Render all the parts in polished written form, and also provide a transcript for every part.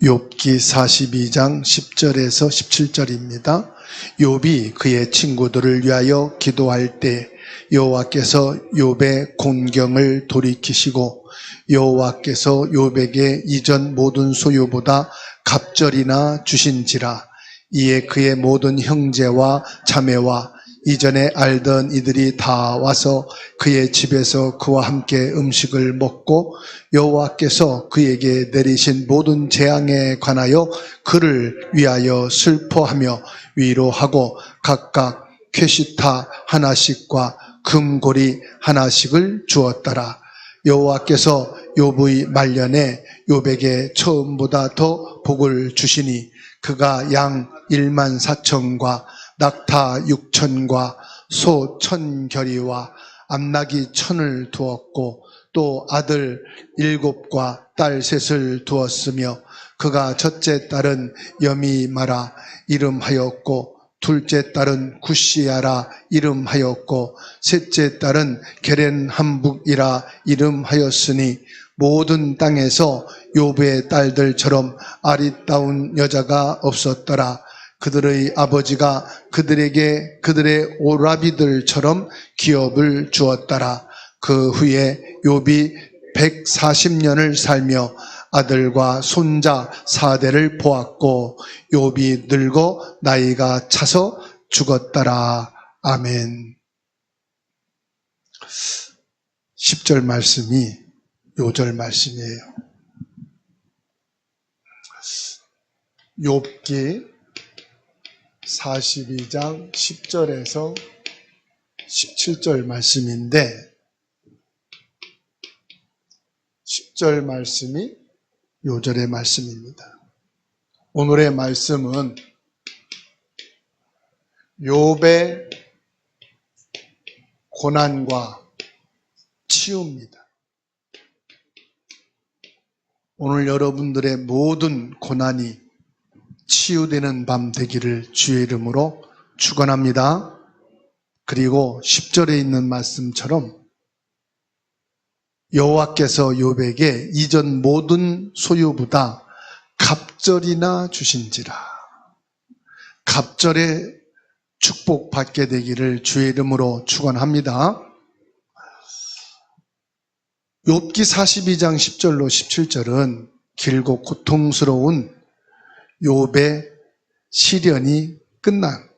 욥기 42장 10절에서 17절입니다. 욥이 그의 친구들을 위하여 기도할 때 여호와께서 욥의 곤경을 돌이키시고 여호와께서 욥에게 이전 모든 소유보다 갑절이나 주신지라. 이에 그의 모든 형제와 자매와 이전에 알던 이들이 다 와서 그의 집에서 그와 함께 음식을 먹고 여호와께서 그에게 내리신 모든 재앙에 관하여 그를 위하여 슬퍼하며 위로하고 각각 쾌시타 하나씩과 금고리 하나씩을 주었더라. 여호와께서 욥의 말년에 욥에게 처음보다 더 복을 주시니 그가 양 14,000과 낙타 6,000과 소 1,000결이와 암나귀 1,000을 두었고 또 아들 7과 딸 3을 두었으며 그가 첫째 딸은 여미마라 이름하였고 둘째 딸은 구시야라 이름하였고 셋째 딸은 게렌함북이라 이름하였으니 모든 땅에서 욥의 딸들처럼 아리따운 여자가 없었더라. 그들의 아버지가 그들에게 그들의 오라비들처럼 기업을 주었더라. 그 후에 욥이 140년을 살며 아들과 손자 4대를 보았고 욥이 늙어 나이가 차서 죽었더라. 아멘. 10절 말씀이 요절 말씀이에요. 욥기 42장 10절에서 17절 말씀인데 10절 말씀이 요절의 말씀입니다. 오늘의 말씀은 욥의 고난과 치유입니다. 오늘 여러분들의 모든 고난이 치유되는 밤 되기를 주의 이름으로 축원합니다. 그리고 10절에 있는 말씀처럼 여호와께서 욥에게 이전 모든 소유보다 갑절이나 주신지라. 갑절에 축복받게 되기를 주의 이름으로 축원합니다. 욥기 42장 10절로 17절은 길고 고통스러운 욥의 시련이 끝난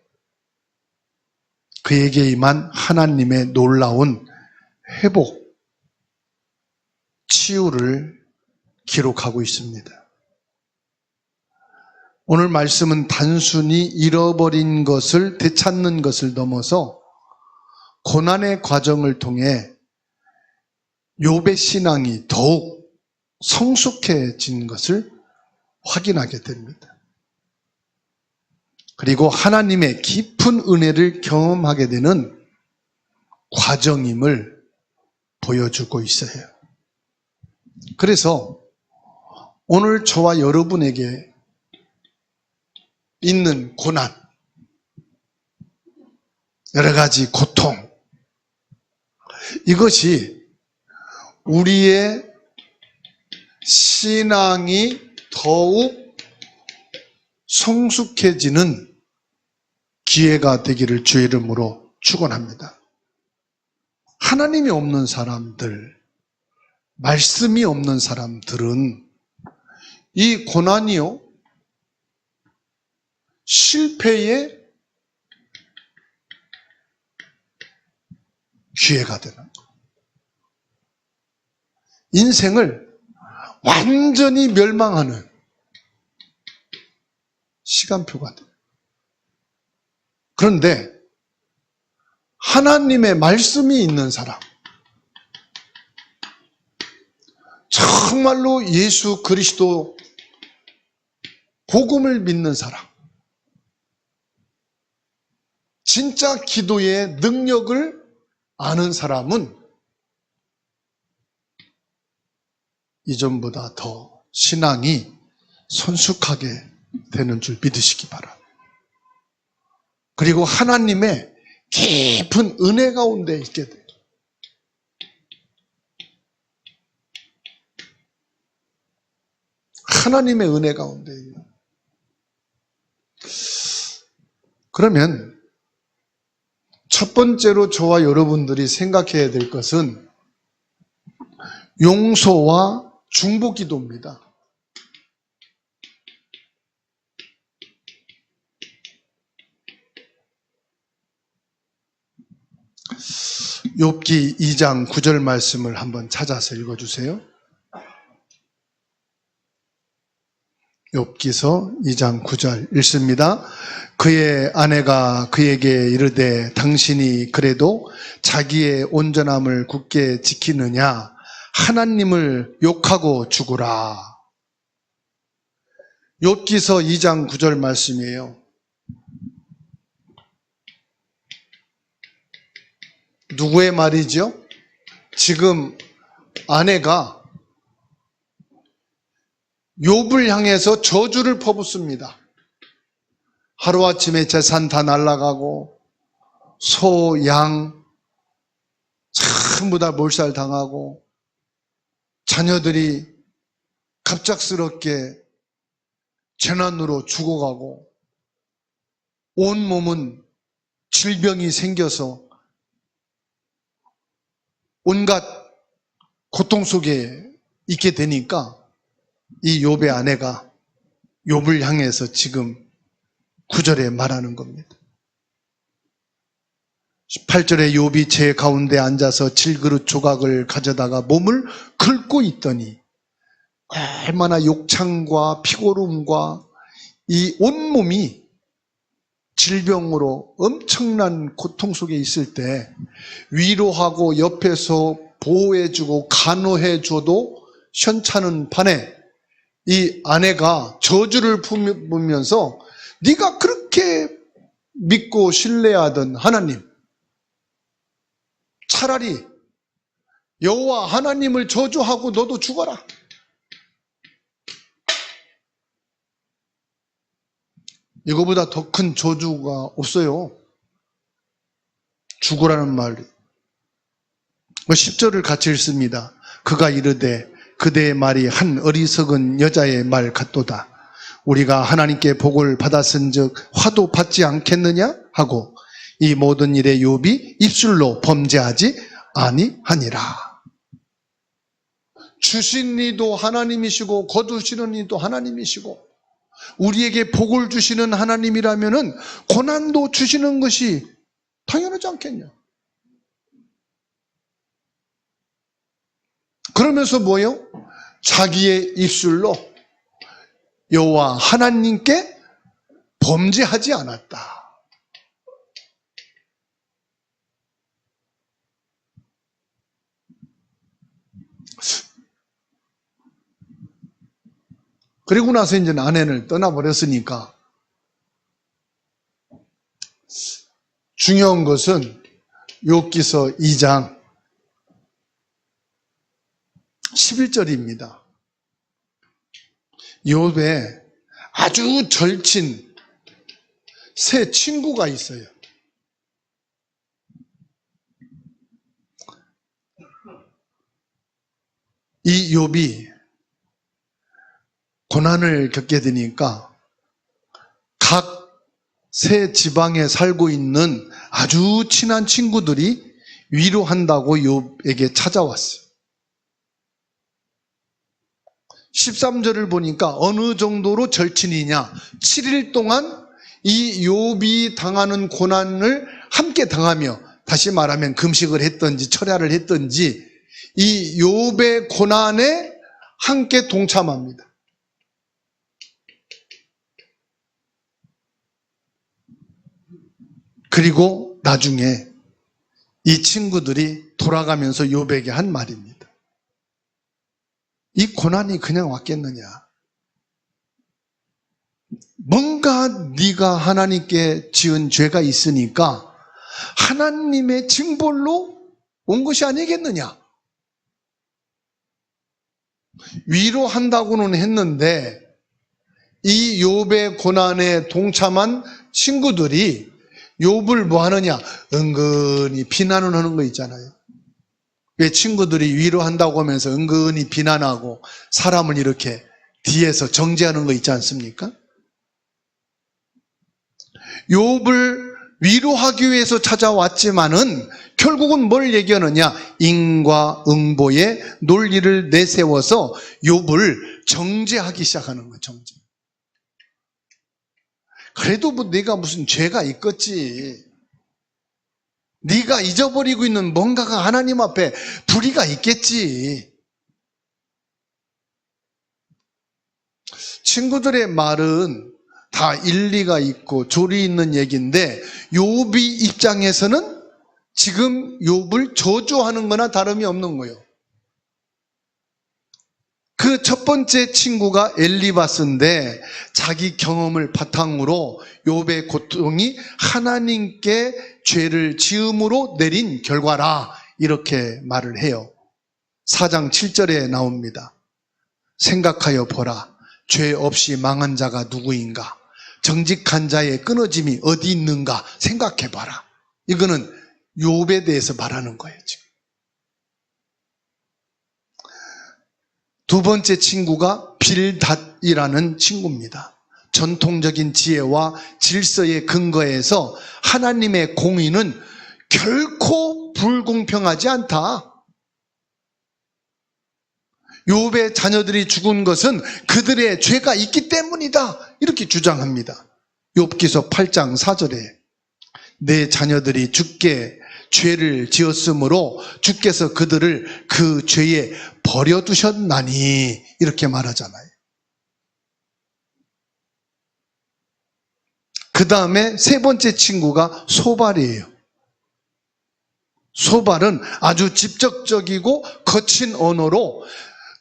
그에게 임한 하나님의 놀라운 회복, 치유를 기록하고 있습니다. 오늘 말씀은 단순히 잃어버린 것을 되찾는 것을 넘어서 고난의 과정을 통해 욥의 신앙이 더욱 성숙해진 것을 확인하게 됩니다. 그리고 하나님의 깊은 은혜를 경험하게 되는 과정임을 보여주고 있어요. 그래서 오늘 저와 여러분에게 있는 고난, 여러 가지 고통, 이것이 우리의 신앙이 더욱 성숙해지는 기회가 되기를 주의 이름으로 축원합니다. 하나님이 없는 사람들, 말씀이 없는 사람들은 이 고난이요, 실패의 기회가 되는 거예요. 인생을 완전히 멸망하는 시간표가 돼요. 그런데 하나님의 말씀이 있는 사람, 정말로 예수 그리스도 복음을 믿는 사람, 진짜 기도의 능력을 아는 사람은 이전보다 더 신앙이 성숙하게 되는 줄 믿으시기 바랍니다. 그리고 하나님의 깊은 은혜 가운데 있게 돼요. 하나님의 은혜 가운데. 그러면 첫 번째로 저와 여러분들이 생각해야 될 것은 용서와 중보 기도입니다. 욥기 2장 9절 말씀을 한번 찾아서 읽어주세요. 욥기서 2장 9절 읽습니다. 그의 아내가 그에게 이르되 당신이 그래도 자기의 온전함을 굳게 지키느냐 하나님을 욕하고 죽으라. 욥기서 2장 9절 말씀이에요. 누구의 말이죠? 지금 아내가 욥을 향해서 저주를 퍼붓습니다. 하루아침에 재산 다 날아가고 소, 양 전부 다 몰살당하고 자녀들이 갑작스럽게 재난으로 죽어가고 온몸은 질병이 생겨서 온갖 고통 속에 있게 되니까 이 욥의 아내가 욥을 향해서 지금 9절에 말하는 겁니다. 18절에 욥이 제 가운데 앉아서 질그릇 조각을 가져다가 몸을 긁고 있더니 얼마나 욕창과 피고름과 이 온몸이 질병으로 엄청난 고통 속에 있을 때 위로하고 옆에서 보호해주고 간호해줘도 현찮은 판에 이 아내가 저주를 품으면서 네가 그렇게 믿고 신뢰하던 하나님, 차라리 여호와 하나님을 저주하고 너도 죽어라. 이거보다 더 큰 저주가 없어요. 죽으라는 말이. 10절을 같이 읽습니다. 그가 이르되 그대의 말이 한 어리석은 여자의 말 같도다. 우리가 하나님께 복을 받았은즉 화도 받지 않겠느냐 하고 이 모든 일에 욥이 입술로 범죄하지 아니하니라. 주신 이도 하나님이시고 거두시는 이도 하나님이시고 우리에게 복을 주시는 하나님이라면은 고난도 주시는 것이 당연하지 않겠냐. 그러면서 뭐예요? 자기의 입술로 여호와 하나님께 범죄하지 않았다. 그리고 나서 이제 아내를 떠나버렸으니까 중요한 것은 욥기서 2장 11절입니다. 욥에 아주 절친 세 친구가 있어요. 이 욥이 고난을 겪게 되니까 각 세 지방에 살고 있는 아주 친한 친구들이 위로한다고 욥에게 찾아왔어요. 13절을 보니까 어느 정도로 절친이냐, 7일 동안 이 욥이 당하는 고난을 함께 당하며, 다시 말하면 금식을 했든지 철야를 했든지 이 욥의 고난에 함께 동참합니다. 그리고 나중에 이 친구들이 돌아가면서 욥에게 한 말입니다. 이 고난이 그냥 왔겠느냐? 뭔가 네가 하나님께 지은 죄가 있으니까 하나님의 징벌로 온 것이 아니겠느냐? 위로한다고는 했는데 이 욥의 고난에 동참한 친구들이 욥을 뭐 하느냐? 은근히 비난을 하는 거 있잖아요. 왜 친구들이 위로한다고 하면서 은근히 비난하고 사람을 이렇게 뒤에서 정죄하는 거 있지 않습니까? 욥을 위로하기 위해서 찾아왔지만은 결국은 뭘 얘기하느냐? 인과응보의 논리를 내세워서 욥을 정죄하기 시작하는 거예요. 정죄. 그래도 뭐 네가 무슨 죄가 있겠지. 네가 잊어버리고 있는 뭔가가 하나님 앞에 불의가 있겠지. 친구들의 말은 다 일리가 있고 조리 있는 얘기인데 욥이 입장에서는 지금 욥을 저주하는 거나 다름이 없는 거예요. 그 첫 번째 친구가 엘리바스인데 자기 경험을 바탕으로 욥의 고통이 하나님께 죄를 지음으로 내린 결과라 이렇게 말을 해요. 4장 7절에 나옵니다. 생각하여 보라. 죄 없이 망한 자가 누구인가? 정직한 자의 끊어짐이 어디 있는가? 생각해봐라. 이거는 욥에 대해서 말하는 거예요. 지금. 두 번째 친구가 빌닷이라는 친구입니다. 전통적인 지혜와 질서의 근거에서 하나님의 공의는 결코 불공평하지 않다. 욥의 자녀들이 죽은 것은 그들의 죄가 있기 때문이다. 이렇게 주장합니다. 욥기서 8장 4절에 내 자녀들이 주께 죄를 지었으므로 주께서 그들을 그 죄에 버려두셨나니 이렇게 말하잖아요. 그 다음에 세 번째 친구가 소발이에요. 소발은 아주 직접적이고 거친 언어로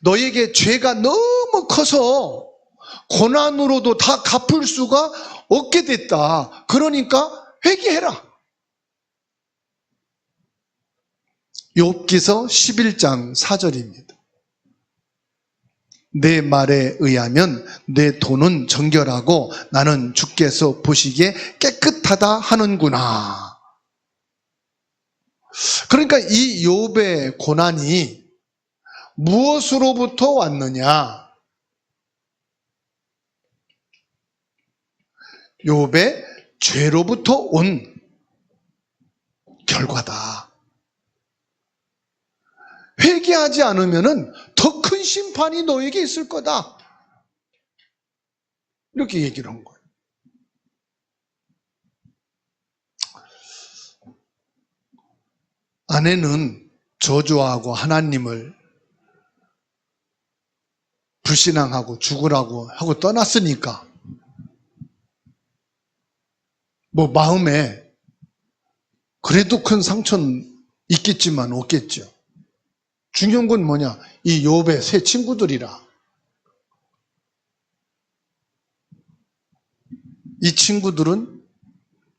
너에게 죄가 너무 커서 고난으로도 다 갚을 수가 없게 됐다. 그러니까 회개해라. 욥기서 11장 4절입니다. 내 말에 의하면 내 돈은 정결하고 나는 주께서 보시기에 깨끗하다 하는구나. 그러니까 이 욥의 고난이 무엇으로부터 왔느냐? 욥의 죄로부터 온 결과다. 회개하지 않으면 더 큰 심판이 너에게 있을 거다. 이렇게 얘기를 한 거예요. 아내는 저주하고 하나님을 불신앙하고 죽으라고 하고 떠났으니까 뭐 마음에 그래도 큰 상처는 있겠지만 없겠죠. 중요한 건 뭐냐? 이 욥의 세 친구들이라. 이 친구들은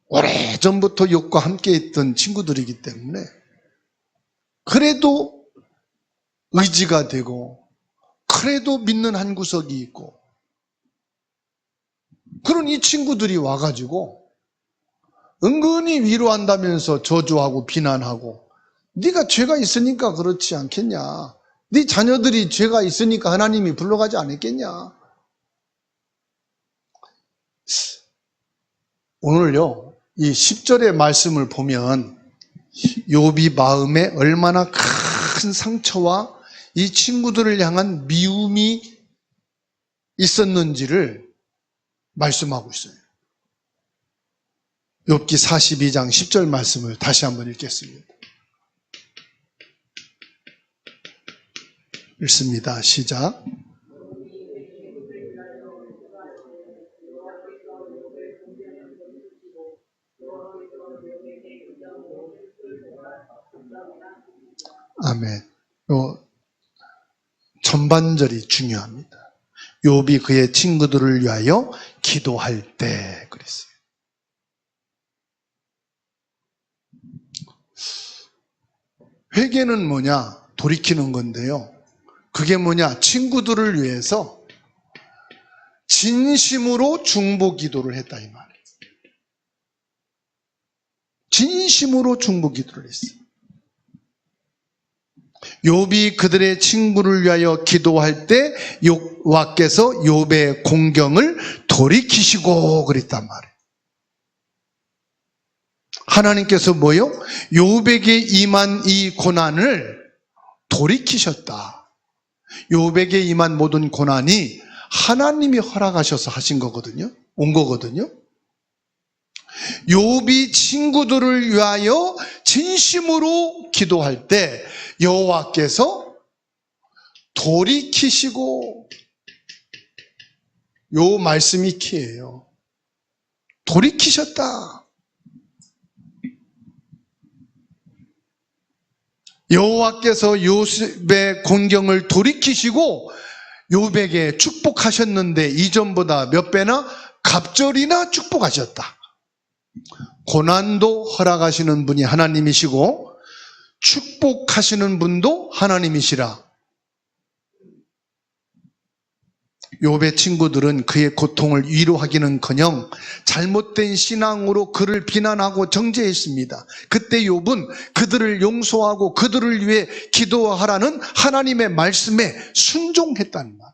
오래전부터 욥과 함께 있던 친구들이기 때문에 그래도 의지가 되고 그래도 믿는 한 구석이 있고 그런 이 친구들이 와가지고 은근히 위로한다면서 저주하고 비난하고 네가 죄가 있으니까 그렇지 않겠냐. 네 자녀들이 죄가 있으니까 하나님이 불러가지 않았겠냐. 오늘요 이 10절의 말씀을 보면 욥이 마음에 얼마나 큰 상처와 이 친구들을 향한 미움이 있었는지를 말씀하고 있어요. 욥기 42장 10절 말씀을 다시 한번 읽겠습니다. 읽습니다. 시작. 아멘. 요 전반절이 중요합니다. 욥이 그의 친구들을 위하여 기도할 때 그랬어요. 회개는 뭐냐? 돌이키는 건데요. 그게 뭐냐? 친구들을 위해서 진심으로 중보 기도를 했다 이 말이에요. 진심으로 중보 기도를 했어요. 욥이 그들의 친구를 위하여 기도할 때 여호와께서 욥의 공경을 돌이키시고 그랬단 말이에요. 하나님께서 뭐요? 욥에게 임한 이 고난을 돌이키셨다. 욥에게 임한 모든 고난이 하나님이 허락하셔서 하신 거거든요. 온 거거든요. 욥이 친구들을 위하여 진심으로 기도할 때 여호와께서 돌이키시고, 요 말씀이 키예요. 돌이키셨다. 여호와께서 욥의 공경을 돌이키시고 욥에게 축복하셨는데 이전보다 몇 배나 갑절이나 축복하셨다. 고난도 허락하시는 분이 하나님이시고 축복하시는 분도 하나님이시라. 욥의 친구들은 그의 고통을 위로하기는커녕 잘못된 신앙으로 그를 비난하고 정죄했습니다. 그때 욥은 그들을 용서하고 그들을 위해 기도하라는 하나님의 말씀에 순종했다는 말이에요.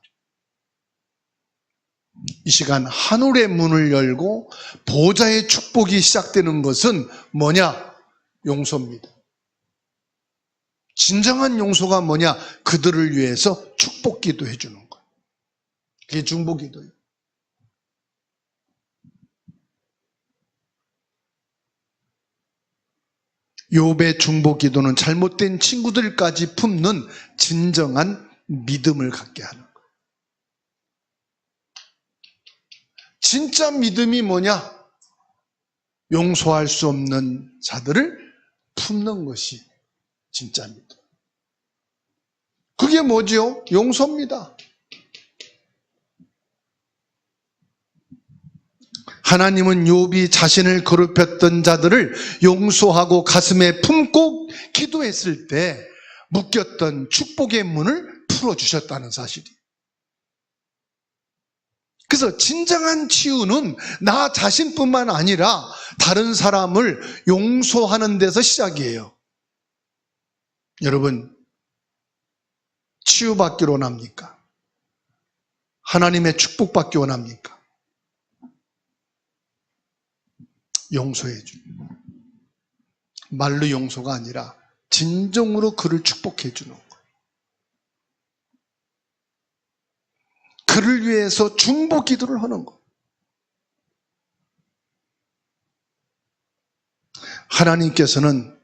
이 시간 하늘의 문을 열고 보좌의 축복이 시작되는 것은 뭐냐? 용서입니다. 진정한 용서가 뭐냐? 그들을 위해서 축복 기도해 주는 거예요. 그게 중보기도예요. 욥의 중보기도는 잘못된 친구들까지 품는 진정한 믿음을 갖게 하는 거예요. 진짜 믿음이 뭐냐? 용서할 수 없는 자들을 품는 것이 진짜 믿음. 그게 뭐죠? 용서입니다. 하나님은 욥이 자신을 괴롭혔던 자들을 용서하고 가슴에 품고 기도했을 때 묶였던 축복의 문을 풀어주셨다는 사실이에요. 그래서 진정한 치유는 나 자신뿐만 아니라 다른 사람을 용서하는 데서 시작이에요. 여러분, 치유받기로 원합니까? 하나님의 축복받기 원합니까? 용서해 주는 거예요. 말로 용서가 아니라 진정으로 그를 축복해 주는 거예요. 그를 위해서 중보 기도를 하는 거예요. 하나님께서는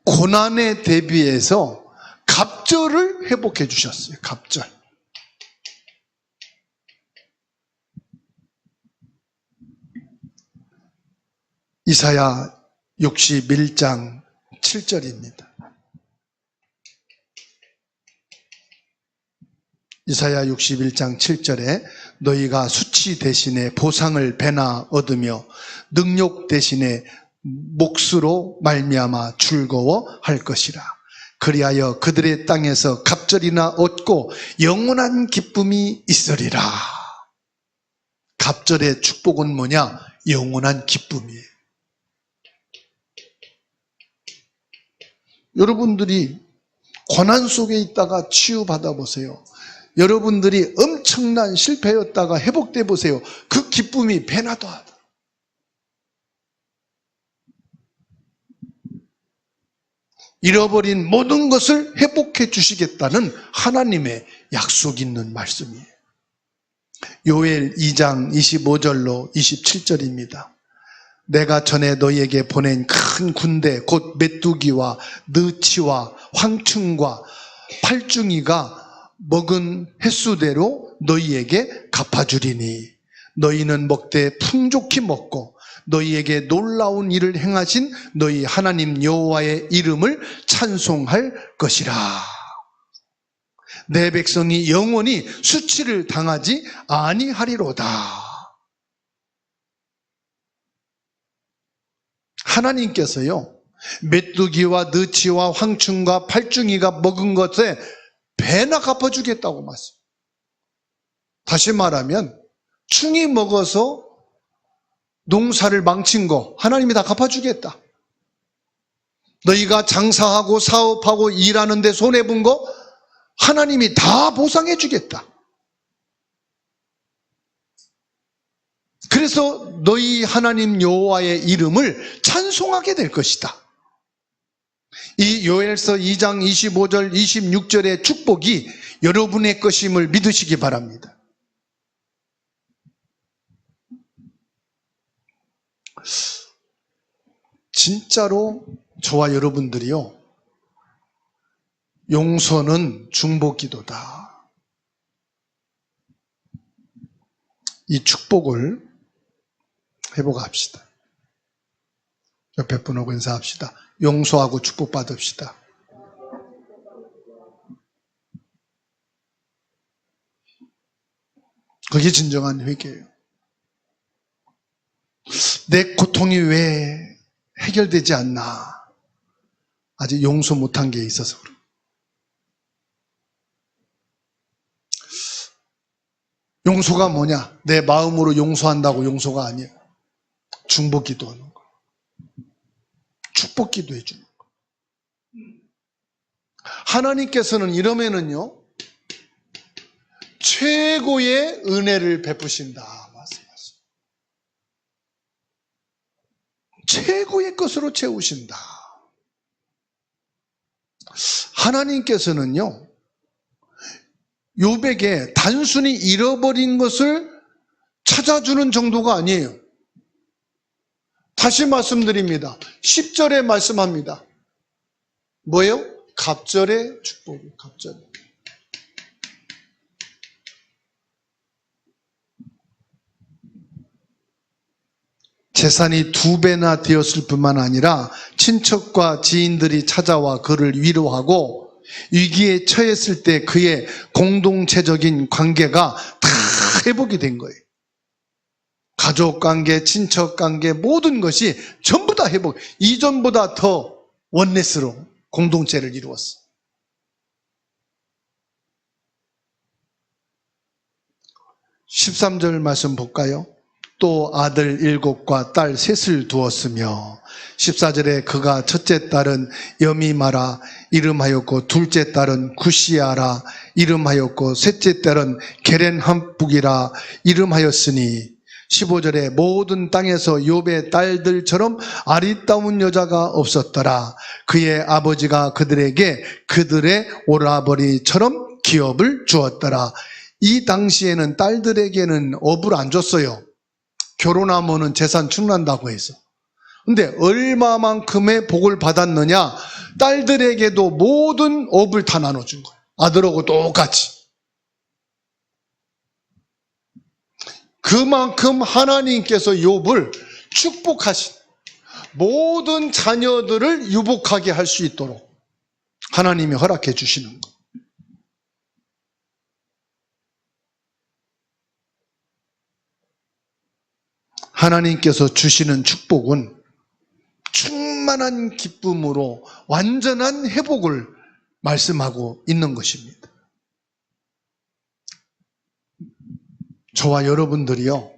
고난에 대비해서 갑절을 회복해 주셨어요. 갑절. 이사야 61장 7절입니다. 이사야 61장 7절에 너희가 수치 대신에 보상을 배나 얻으며 능욕 대신에 몫으로 말미암아 즐거워할 것이라. 그리하여 그들의 땅에서 갑절이나 얻고 영원한 기쁨이 있으리라. 갑절의 축복은 뭐냐? 영원한 기쁨이에요. 여러분들이 고난 속에 있다가 치유받아 보세요. 여러분들이 엄청난 실패였다가 회복돼 보세요. 그 기쁨이 배나 더하다. 잃어버린 모든 것을 회복해 주시겠다는 하나님의 약속이 있는 말씀이에요. 요엘 2장 25절로 27절입니다. 내가 전에 너희에게 보낸 큰 군대 곧 메뚜기와 느치와 황충과 팔중이가 먹은 횟수대로 너희에게 갚아주리니 너희는 먹되 풍족히 먹고 너희에게 놀라운 일을 행하신 너희 하나님 여호와의 이름을 찬송할 것이라. 내 백성이 영원히 수치를 당하지 아니하리로다. 하나님께서요, 메뚜기와 느치와 황충과 팔중이가 먹은 것에 배나 갚아주겠다고 말씀. 다시 말하면 충이 먹어서 농사를 망친 거 하나님이 다 갚아주겠다. 너희가 장사하고 사업하고 일하는데 손해본 거 하나님이 다 보상해 주겠다. 그래서 너희 하나님 여호와의 이름을 찬송하게 될 것이다. 이 요엘서 2장 25절 26절의 축복이 여러분의 것임을 믿으시기 바랍니다. 진짜로 저와 여러분들이요, 용서는 중보기도다. 이 축복을 해보고 합시다. 옆에 분하고 인사합시다. 용서하고 축복받읍시다. 그게 진정한 회개예요. 내 고통이 왜 해결되지 않나? 아직 용서 못한 게 있어서 그래요. 용서가 뭐냐? 내 마음으로 용서한다고 용서가 아니에요. 중보기도 하는 거, 축복기도 해주는 거. 하나님께서는 이러면은요, 최고의 은혜를 베푸신다 말씀하셨어요. 최고의 것으로 채우신다. 하나님께서는요, 욥에게 단순히 잃어버린 것을 찾아주는 정도가 아니에요. 다시 말씀드립니다. 10절에 말씀합니다. 뭐예요? 갑절의 축복이에요. 갑절. 재산이 2배나 되었을 뿐만 아니라 친척과 지인들이 찾아와 그를 위로하고 위기에 처했을 때 그의 공동체적인 관계가 다 회복이 된 거예요. 가족관계, 친척관계 모든 것이 전부 다 회복, 이전보다 더 원네스로 공동체를 이루었어. 13절 말씀 볼까요? 또 아들 7과 딸 3을 두었으며 14절에 그가 첫째 딸은 여미마라 이름하였고 둘째 딸은 구시아라 이름하였고 셋째 딸은 게렌함북이라 이름하였으니 15절에 모든 땅에서 욥의 딸들처럼 아리따운 여자가 없었더라. 그의 아버지가 그들에게 그들의 오라버니처럼 기업을 주었더라. 이 당시에는 딸들에게는 업을 안 줬어요. 결혼하면은 재산 축난다고 해서. 근데 얼마만큼의 복을 받았느냐? 딸들에게도 모든 업을 다 나눠준 거예요. 아들하고 똑같이. 그만큼 하나님께서 욥을 축복하신, 모든 자녀들을 유복하게 할 수 있도록 하나님이 허락해 주시는 것. 하나님께서 주시는 축복은 충만한 기쁨으로 완전한 회복을 말씀하고 있는 것입니다. 저와 여러분들이요,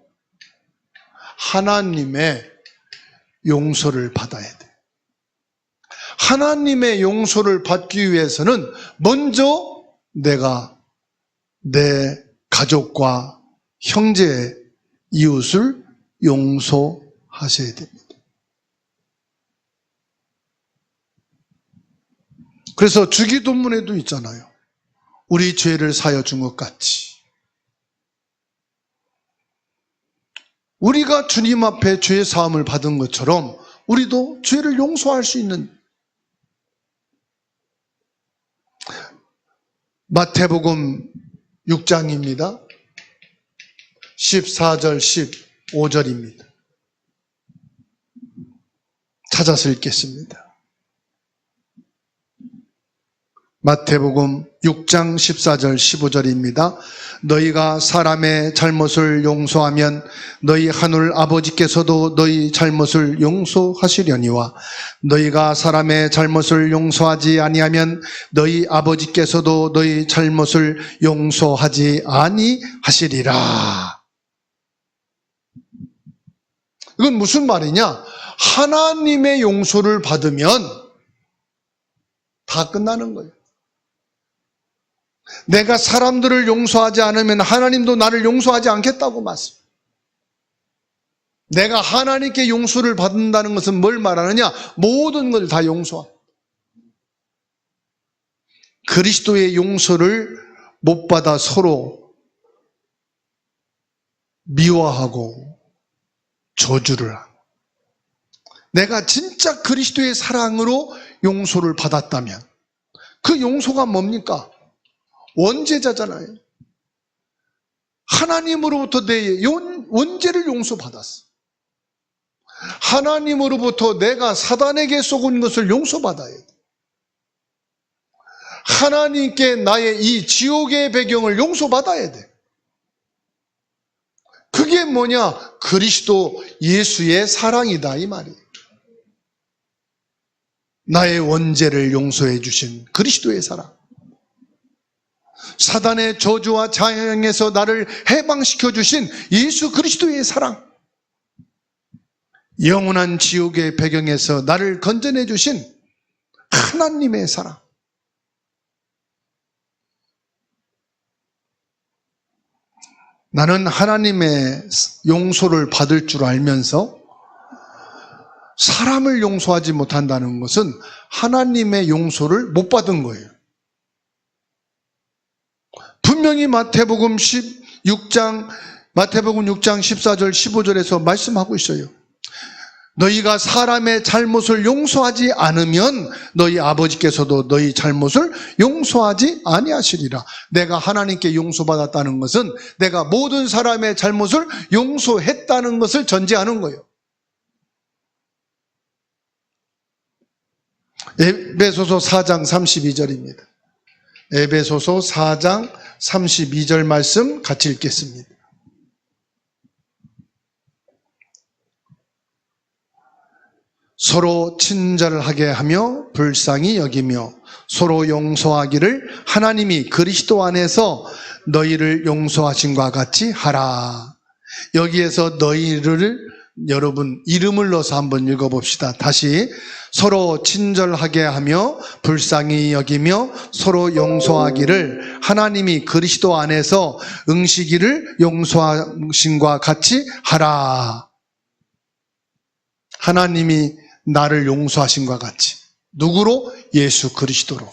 하나님의 용서를 받아야 돼요. 하나님의 용서를 받기 위해서는 먼저 내가 내 가족과 형제, 이웃을 용서하셔야 됩니다. 그래서 주기도문에도 있잖아요. 우리 죄를 사여 준 것 같이 우리가 주님 앞에 죄 사함을 받은 것처럼 우리도 죄를 용서할 수 있는, 마태복음 6장입니다. 14절 15절입니다. 찾아서 읽겠습니다. 마태복음 6장 14절 15절입니다. 너희가 사람의 잘못을 용서하면 너희 하늘 아버지께서도 너희 잘못을 용서하시려니와 너희가 사람의 잘못을 용서하지 아니하면 너희 아버지께서도 너희 잘못을 용서하지 아니하시리라. 이건 무슨 말이냐? 하나님의 용서를 받으면 다 끝나는 거예요. 내가 사람들을 용서하지 않으면 하나님도 나를 용서하지 않겠다고 말씀. 내가 하나님께 용서를 받는다는 것은 뭘 말하느냐? 모든 걸 다 용서한다. 그리스도의 용서를 못 받아 서로 미워하고 저주를 하고, 내가 진짜 그리스도의 사랑으로 용서를 받았다면 그 용서가 뭡니까? 원죄자잖아요. 하나님으로부터 내 원죄를 용서받았어. 하나님으로부터 내가 사단에게 속은 것을 용서받아야 돼. 하나님께 나의 이 지옥의 배경을 용서받아야 돼. 그게 뭐냐? 그리스도 예수의 사랑이다 이 말이에요. 나의 원죄를 용서해 주신 그리스도의 사랑. 사단의 저주와 장애에서 나를 해방시켜 주신 예수 그리스도의 사랑. 영원한 지옥의 배경에서 나를 건져내 주신 하나님의 사랑. 나는 하나님의 용서를 받을 줄 알면서 사람을 용서하지 못한다는 것은 하나님의 용서를 못 받은 거예요. 분명히 마태복음 6장 14절 15절에서 말씀하고 있어요. 너희가 사람의 잘못을 용서하지 않으면 너희 아버지께서도 너희 잘못을 용서하지 아니하시리라. 내가 하나님께 용서받았다는 것은 내가 모든 사람의 잘못을 용서했다는 것을 전제하는 거예요. 에베소서 4장 32절입니다. 에베소서 4장 32절 말씀 같이 읽겠습니다. 서로 친절하게 하며 불쌍히 여기며 서로 용서하기를 하나님이 그리스도 안에서 너희를 용서하신과 같이 하라. 여기에서 너희를 여러분 이름을 넣어서 한번 읽어봅시다. 다시. 서로 친절하게 하며 불쌍히 여기며 서로 용서하기를 하나님이 그리스도 안에서 응시기를 용서하신과 같이 하라. 하나님이 나를 용서하신과 같이. 누구로? 예수 그리스도로.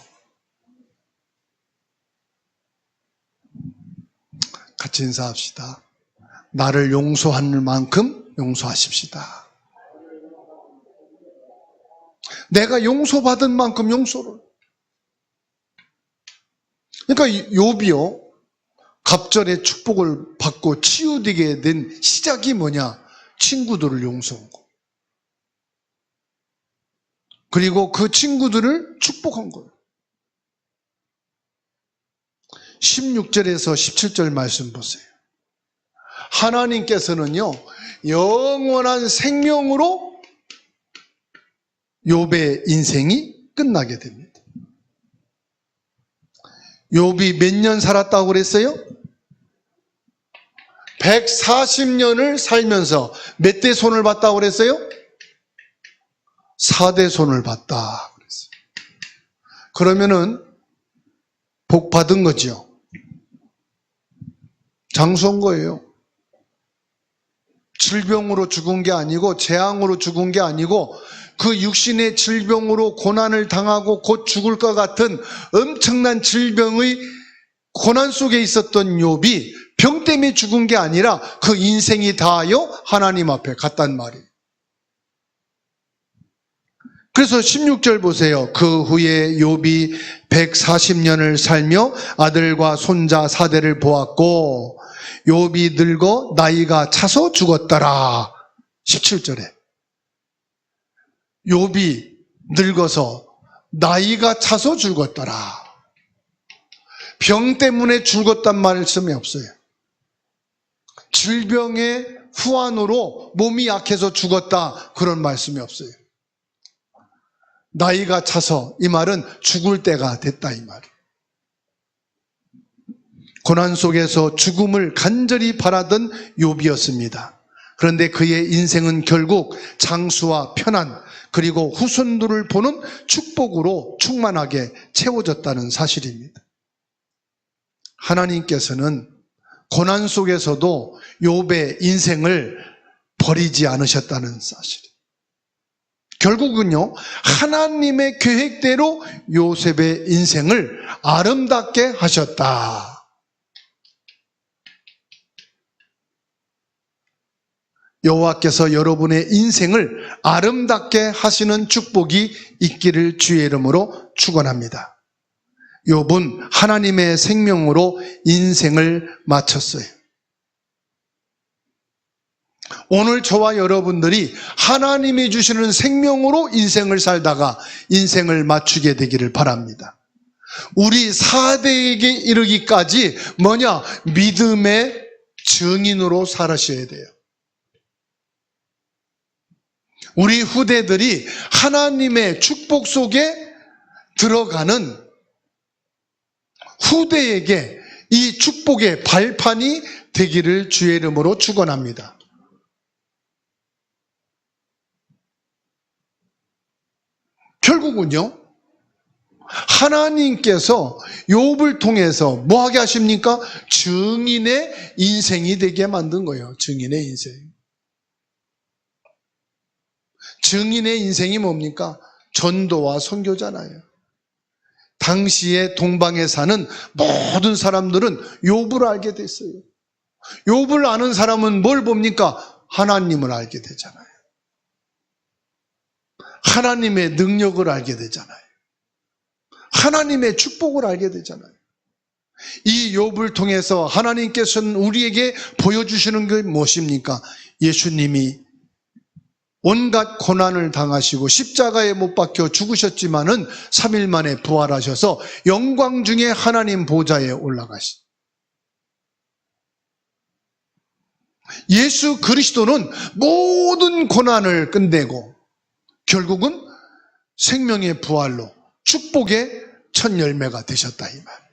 같이 인사합시다. 나를 용서하는 만큼 용서하십시다. 내가 용서받은 만큼 용서를. 그러니까 욥이요, 갑절의 축복을 받고 치유되게 된 시작이 뭐냐? 친구들을 용서한 거. 그리고 그 친구들을 축복한 거예요. 16절에서 17절 말씀 보세요. 하나님께서는요, 영원한 생명으로 욥의 인생이 끝나게 됩니다. 욥이 몇 년 살았다고 그랬어요? 140년을 살면서 몇 대 손을 봤다고 그랬어요? 4대 손을 봤다 그랬어요. 그러면은 복 받은 거죠. 장수한 거예요. 질병으로 죽은 게 아니고, 재앙으로 죽은 게 아니고, 그 육신의 질병으로 고난을 당하고 곧 죽을 것 같은 엄청난 질병의 고난 속에 있었던 욥이 병 때문에 죽은 게 아니라 그 인생이 다하여 하나님 앞에 갔단 말이에요. 그래서 16절 보세요. 그 후에 욥이 140년을 살며 아들과 손자 4대를 보았고 욥이 늙어 나이가 차서 죽었더라. 17절에 욥이 늙어서 나이가 차서 죽었더라. 병 때문에 죽었단 말씀이 없어요. 질병의 후환으로 몸이 약해서 죽었다, 그런 말씀이 없어요. 나이가 차서, 이 말은 죽을 때가 됐다 이 말이에요. 고난 속에서 죽음을 간절히 바라던 욥이었습니다. 그런데 그의 인생은 결국 장수와 편안 그리고 후손들을 보는 축복으로 충만하게 채워졌다는 사실입니다. 하나님께서는 고난 속에서도 욥의 인생을 버리지 않으셨다는 사실. 결국은요, 하나님의 계획대로 요셉의 인생을 아름답게 하셨다. 여호와께서 여러분의 인생을 아름답게 하시는 축복이 있기를 주의 이름으로 축원합니다. 욥은 하나님의 생명으로 인생을 마쳤어요. 오늘 저와 여러분들이 하나님이 주시는 생명으로 인생을 살다가 인생을 맞추게 되기를 바랍니다. 우리 4대에게 이르기까지 믿음의 증인으로 살아셔야 돼요. 우리 후대들이 하나님의 축복 속에 들어가는 후대에게 이 축복의 발판이 되기를 주의 이름으로 축원합니다. 결국은요, 하나님께서 욥을 통해서 뭐 하게 하십니까? 증인의 인생이 되게 만든 거예요. 증인의 인생. 증인의 인생이 뭡니까? 전도와 선교잖아요. 당시에 동방에 사는 모든 사람들은 욥을 알게 됐어요. 욥을 아는 사람은 뭘 봅니까? 하나님을 알게 되잖아요. 하나님의 능력을 알게 되잖아요. 하나님의 축복을 알게 되잖아요. 이 욥을 통해서 하나님께서는 우리에게 보여주시는 게 무엇입니까? 예수님이 온갖 고난을 당하시고 십자가에 못 박혀 죽으셨지만은 3일 만에 부활하셔서 영광 중에 하나님 보좌에 올라가시. 예수 그리스도는 모든 고난을 끝내고 결국은 생명의 부활로 축복의 첫 열매가 되셨다 이 말.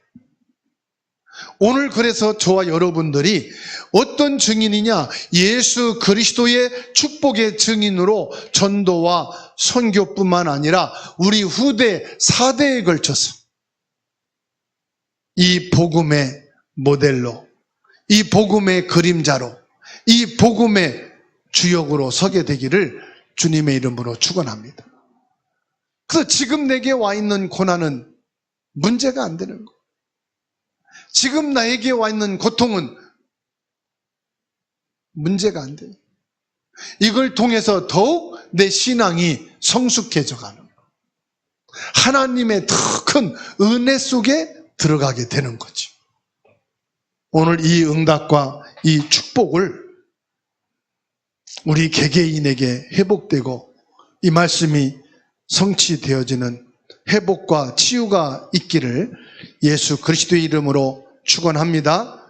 오늘 그래서 저와 여러분들이 어떤 증인이냐? 예수 그리스도의 축복의 증인으로 전도와 선교뿐만 아니라 우리 후대 4대에 걸쳐서 이 복음의 모델로, 이 복음의 그림자로, 이 복음의 주역으로 서게 되기를 주님의 이름으로 축원합니다. 그래서 지금 내게 와 있는 고난은 문제가 안 되는 거. 지금 나에게 와 있는 고통은 문제가 안 돼요. 이걸 통해서 더욱 내 신앙이 성숙해져 가는 거. 하나님의 더 큰 은혜 속에 들어가게 되는 거죠. 오늘 이 응답과 이 축복을 우리 개개인에게 회복되고 이 말씀이 성취되어지는 회복과 치유가 있기를 예수 그리스도의 이름으로 축원합니다.